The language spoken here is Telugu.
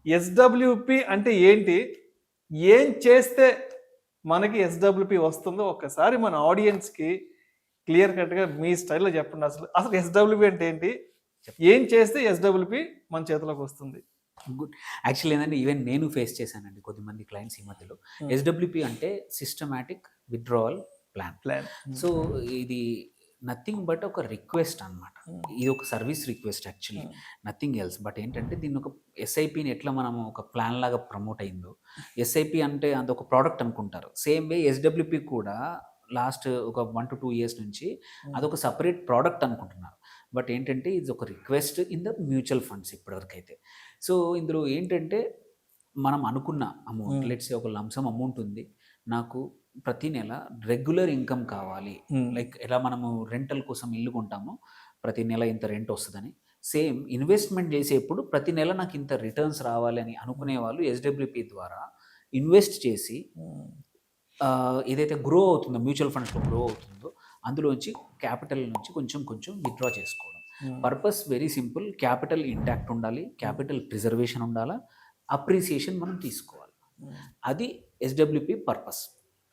ఎస్డబ్ల్యూపి అంటే ఏంటి, ఏం చేస్తే మనకి ఎస్డబ్ల్యూపి వస్తుందో ఒక్కసారి మన ఆడియన్స్కి క్లియర్ కట్గా మీ స్టైల్లో చెప్పండి. అసలు అసలు ఎస్డబ్ల్యూపి అంటే ఏంటి, ఏం చేస్తే ఎస్డబ్ల్యూపి మన చేతిలోకి వస్తుంది? గుడ్. యాక్చువల్లీ ఏంటంటే ఈవెన్ నేను ఫేస్ చేశానండి కొద్దిమంది క్లయింట్స్ ఈ మధ్యలో. ఎస్డబ్ల్యూపి అంటే సిస్టమాటిక్ విత్డ్రావల్ ప్లాన్. సో ఇది నథింగ్ బట్ ఒక రిక్వెస్ట్ అనమాట. ఇది ఒక service request actually, nothing else. But ఏంటంటే దీన్ని ఒక ఎస్ఐపిని ఎట్లా మనం ఒక ప్లాన్ లాగా ప్రమోట్ అయిందో, ఎస్ఐపి అంటే అదొక ప్రోడక్ట్ అనుకుంటారు. సేమ్ వే ఎస్డబ్ల్యూపి కూడా లాస్ట్ ఒక 1 to 2 years నుంచి అదొక సపరేట్ ప్రోడక్ట్ అనుకుంటున్నారు. బట్ ఏంటంటే ఇది ఒక request in the mutual funds ఇప్పటివరకు అయితే. సో ఇందులో ఏంటంటే మనం అనుకున్న అమౌంట్, లెట్స్ ఒక లంసమ్ అమౌంట్ ఉంది, నాకు ప్రతి నెల రెగ్యులర్ ఇన్కమ్ కావాలి. లైక్ ఎలా మనము రెంటల్ కోసం ఇల్లు కొంటామో ప్రతి నెల ఇంత రెంట్ వస్తుందని, సేమ్ ఇన్వెస్ట్మెంట్ చేసేప్పుడు ప్రతి నెల నాకు ఇంత రిటర్న్స్ రావాలి అని అనుకునే వాళ్ళు ఎస్డబ్ల్యూపి ద్వారా ఇన్వెస్ట్ చేసి ఏదైతే గ్రో అవుతుందో మ్యూచువల్ ఫండ్స్లో గ్రో అవుతుందో అందులోంచి క్యాపిటల్ నుంచి కొంచెం కొంచెం విత్డ్రా చేసుకోవడం. Purpose very simple, capital intact ఉండాలి, క్యాపిటల్ ప్రిజర్వేషన్ ఉండాలా, అప్రిసియేషన్ మనం తీసుకోవాలి. అది ఎస్డబ్ల్యూపి పర్పస్.